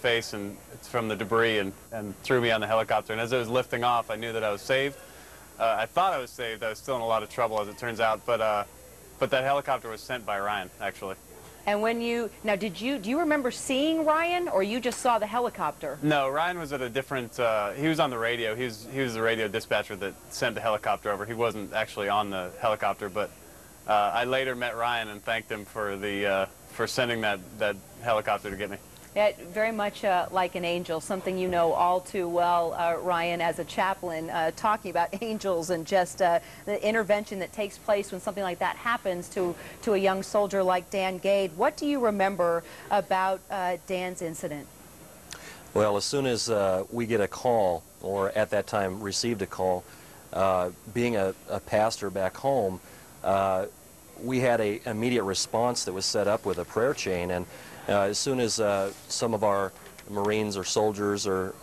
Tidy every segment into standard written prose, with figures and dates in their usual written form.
face and it's from the debris and threw me on the helicopter. And as it was lifting off, I knew that I was saved. I thought I was saved. I was still in a lot of trouble, as it turns out. But that helicopter was sent by Ryan, actually. And when you, now do you remember seeing Ryan, or you just saw the helicopter? No, Ryan was at a different, he was on the radio. He was the radio dispatcher that sent the helicopter over. He wasn't actually on the helicopter, but I later met Ryan and thanked him for sending that helicopter to get me. Yeah, very much like an angel, something you know all too well, Ryan, as a chaplain, talking about angels and just the intervention that takes place when something like that happens to a young soldier like Dan Gade. What do you remember about Dan's incident? Well, as soon as we get a call, or at that time received a call, being a pastor back home, we had an immediate response that was set up with a prayer chain, and as soon as some of our Marines or soldiers or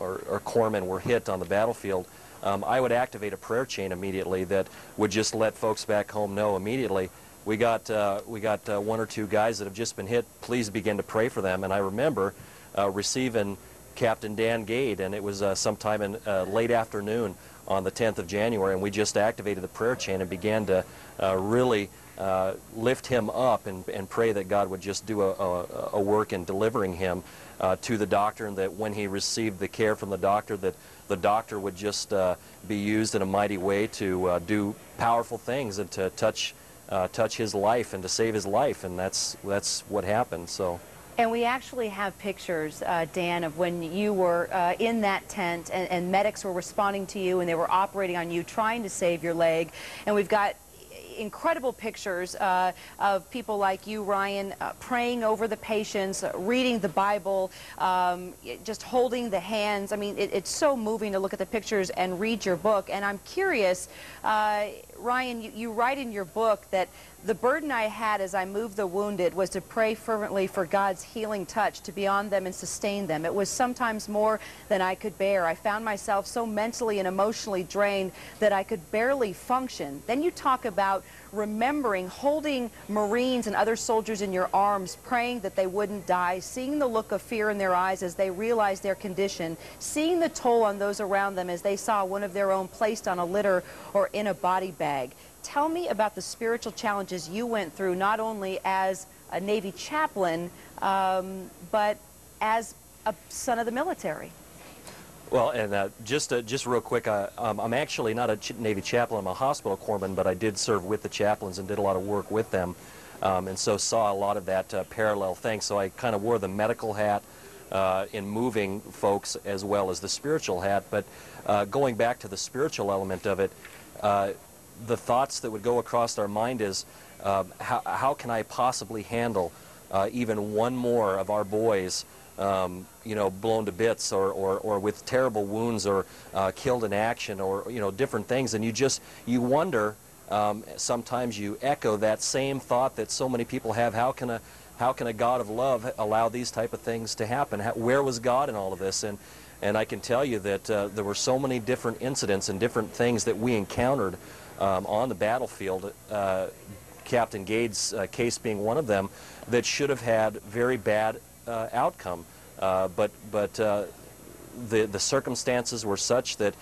corpsmen were hit on the battlefield, I would activate a prayer chain immediately that would just let folks back home know immediately, we got one or two guys that have just been hit, please begin to pray for them. And I remember receiving Captain Dan Gade, and it was sometime in late afternoon on the 10th of January, and we just activated the prayer chain and began to really lift him up and pray that God would just do a work in delivering him to the doctor, and that when he received the care from the doctor, that the doctor would just be used in a mighty way to do powerful things and to touch his life and to save his life, and that's what happened. So. And we actually have pictures, Dan, of when you were in that tent and medics were responding to you and they were operating on you, trying to save your leg. And we've got incredible pictures of people like you, Ryan, praying over the patients, reading the Bible, just holding the hands. I mean, it's so moving to look at the pictures and read your book. And I'm curious, Ryan, you write in your book that the burden I had as I moved the wounded was to pray fervently for God's healing touch to be on them and sustain them. It was sometimes more than I could bear. I found myself so mentally and emotionally drained that I could barely function. Then you talk about remembering holding Marines and other soldiers in your arms, praying that they wouldn't die, seeing the look of fear in their eyes as they realized their condition, seeing the toll on those around them as they saw one of their own placed on a litter or in a body bag. Tell me about the spiritual challenges you went through, not only as a Navy chaplain, but as a son of the military. Well, and just real quick, I'm actually not a Navy chaplain. I'm a hospital corpsman, but I did serve with the chaplains and did a lot of work with them, and so saw a lot of that parallel thing. So I kind of wore the medical hat in moving folks as well as the spiritual hat. But going back to the spiritual element of it, the thoughts that would go across our mind is, how can I possibly handle even one more of our boys, you know, blown to bits or with terrible wounds or killed in action, or, you know, different things. And you wonder, sometimes you echo that same thought that so many people have, how can a God of love allow these type of things to happen? Where was God in all of this? And I can tell you that there were so many different incidents and different things that we encountered on the battlefield, Captain Gade's case being one of them, that should have had very bad outcome. But the circumstances were such that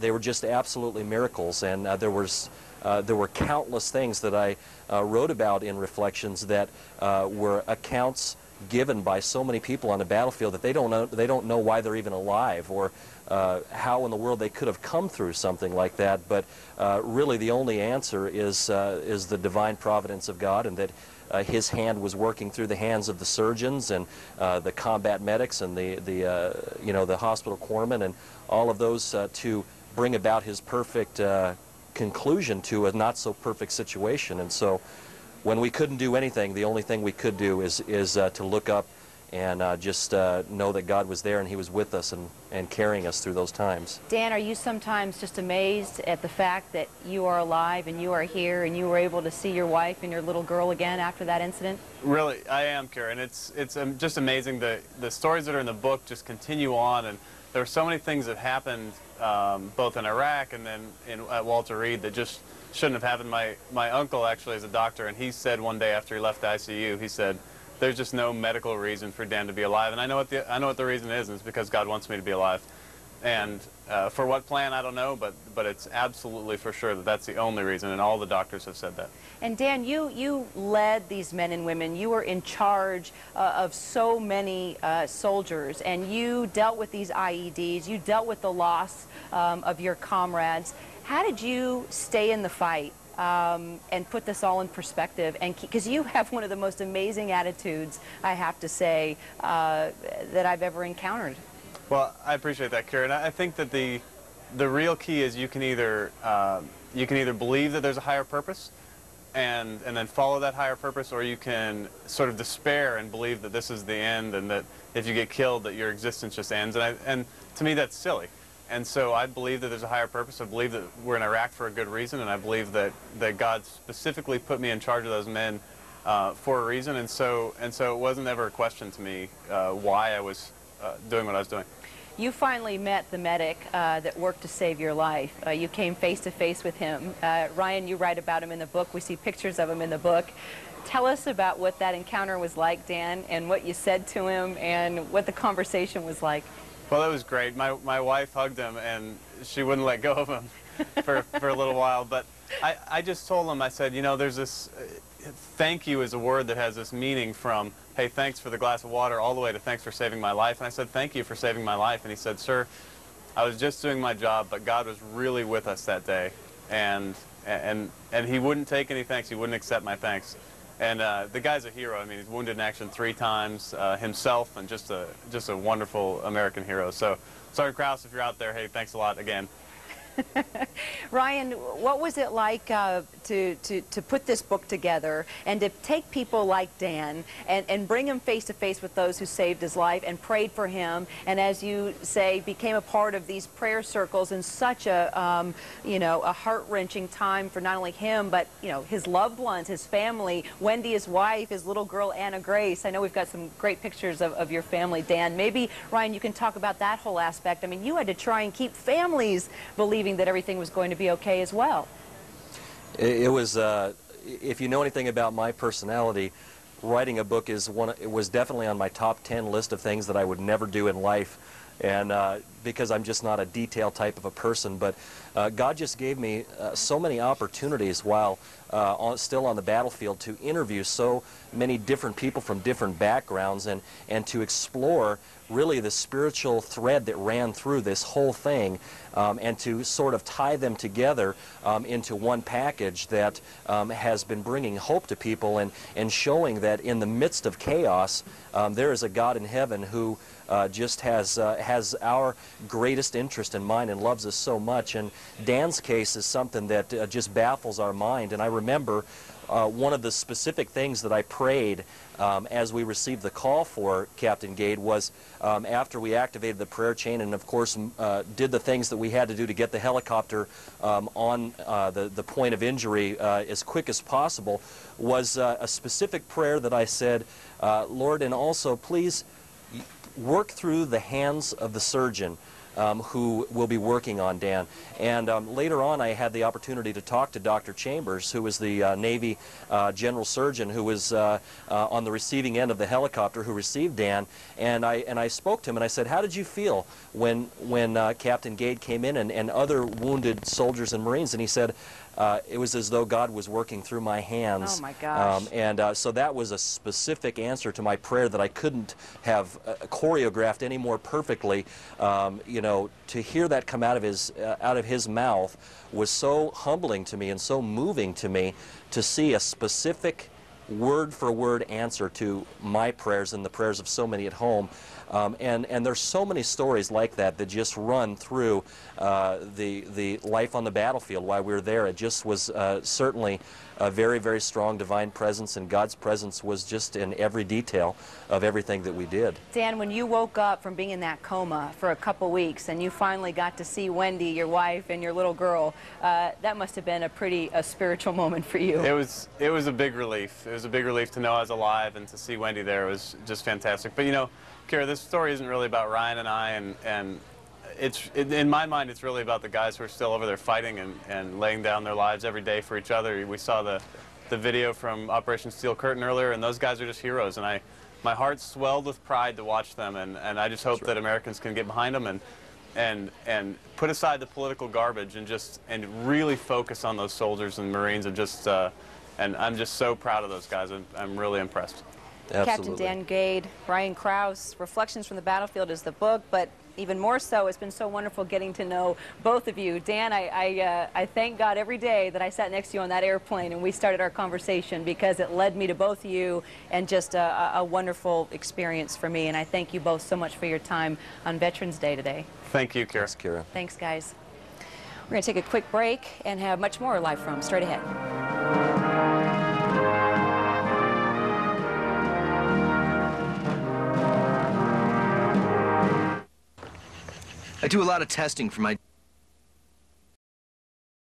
they were just absolutely miracles, and there were countless things that I wrote about in Reflections that were accounts given by so many people on the battlefield that they don't know why they're even alive, or how in the world they could have come through something like that. But really the only answer is the divine providence of God, and that His hand was working through the hands of the surgeons and the combat medics and the hospital corpsmen and all of those to bring about His perfect conclusion to a not so perfect situation. And so when we couldn't do anything, the only thing we could do is to look up and just know that God was there and He was with us and carrying us through those times. Dan, are you sometimes just amazed at the fact that you are alive and you are here and you were able to see your wife and your little girl again after that incident? Really, I am, Kyra, and it's just amazing. The stories that are in the book just continue on, and there are so many things that happened both in Iraq and then at Walter Reed that just shouldn't have happened. My uncle actually is a doctor, and he said one day after he left the ICU, he said, there's just no medical reason for Dan to be alive. And I know what the reason is, and it's because God wants me to be alive. And for what plan, I don't know, but it's absolutely for sure that that's the only reason, and all the doctors have said that. And Dan, you led these men and women. You were in charge of so many soldiers, and you dealt with these IEDs. You dealt with the loss of your comrades. How did you stay in the fight and put this all in perspective? And because you have one of the most amazing attitudes, I have to say, that I've ever encountered. Well, I appreciate that, Kyra. And I think that the real key is you can either believe that there's a higher purpose and then follow that higher purpose, or you can sort of despair and believe that this is the end, and that if you get killed that your existence just ends. And to me that's silly. And so I believe that there's a higher purpose. I believe that we're in Iraq for a good reason, and I believe that God specifically put me in charge of those men for a reason. And so it wasn't ever a question to me why I was doing what I was doing. You finally met the medic that worked to save your life. You came face to face with him. Ryan, you write about him in the book. We see pictures of him in the book. Tell us about what that encounter was like, Dan, and what you said to him, and what the conversation was like. Well, it was great. My wife hugged him, and she wouldn't let go of him for a little while. But I just told him, I said, you know, there's this, thank you is a word that has this meaning from, hey, thanks for the glass of water, all the way to thanks for saving my life. And I said, thank you for saving my life. And he said, sir, I was just doing my job, but God was really with us that day. And he wouldn't take any thanks. He wouldn't accept my thanks. And the guy's a hero. I mean, he's wounded in action 3 times himself, and just a wonderful American hero. So, Sergeant Krause, if you're out there, hey, thanks a lot again. Ryan, what was it like to put this book together and to take people like Dan and bring him face to face with those who saved his life and prayed for him, and as you say, became a part of these prayer circles in such a you know, a heart-wrenching time for not only him but, you know, his loved ones, his family, Wendy, his wife, his little girl Anna Grace. I know we've got some great pictures of your family, Dan. Maybe, Ryan, you can talk about that whole aspect. I mean, you had to try and keep families believing that everything was going to be okay as well. It was, if you know anything about my personality, writing a book it was definitely on my top 10 list of things that I would never do in life, and because I'm just not a detail type of a person. But God just gave me so many opportunities while still on the battlefield to interview so many different people from different backgrounds, and to explore really the spiritual thread that ran through this whole thing, and to sort of tie them together into one package that has been bringing hope to people, and showing that in the midst of chaos there is a God in heaven who just has our greatest interest in mind and loves us so much. And Dan's case is something that just baffles our mind. And I remember one of the specific things that I prayed as we received the call for Captain Gade was after we activated the prayer chain and, of course, did the things that we had to do to get the helicopter on the point of injury as quick as possible, was a specific prayer that I said, Lord, and also please work through the hands of the surgeon who will be working on Dan. And later on I had the opportunity to talk to Dr. Chambers, who was the Navy General Surgeon who was on the receiving end of the helicopter who received Dan, and I spoke to him and I said, how did you feel when Captain Gade came in and other wounded soldiers and Marines? And he said, it was as though God was working through my hands. Oh my gosh. So that was a specific answer to my prayer that I couldn't have choreographed any more perfectly. You know, to hear that come out of his mouth was so humbling to me and so moving to me, to see a specific word-for-word answer to my prayers and the prayers of so many at home. And there's so many stories like that that just run through the life on the battlefield while we were there. It just was certainly a very, very strong divine presence, and God's presence was just in every detail of everything that we did. Dan, when you woke up from being in that coma for a couple weeks and you finally got to see Wendy, your wife, and your little girl, that must have been a spiritual moment for you. It was a big relief. It was a big relief to know I was alive, and to see Wendy there was just fantastic. But you know, Kyra, this story isn't really about Ryan and I, and in my mind, it's really about the guys who are still over there fighting and laying down their lives every day for each other. We saw the the video from Operation Steel Curtain earlier, and those guys are just heroes, and my heart swelled with pride to watch them, and I just hope that Americans can get behind them and put aside the political garbage and really focus on those soldiers and Marines, and I'm just so proud of those guys. I'm really impressed. Captain Dan Gade, Brian Krause, Reflections from the Battlefield is the book, but even more so, it's been so wonderful getting to know both of you. Dan, I thank God every day that I sat next to you on that airplane and we started our conversation, because it led me to both of you, and just a wonderful experience for me. And I thank you both so much for your time on Veterans Day today. Thank you, Kyra. Thanks, Kyra. Thanks, guys. We're going to take a quick break and have much more live from straight ahead. I do a lot of testing for my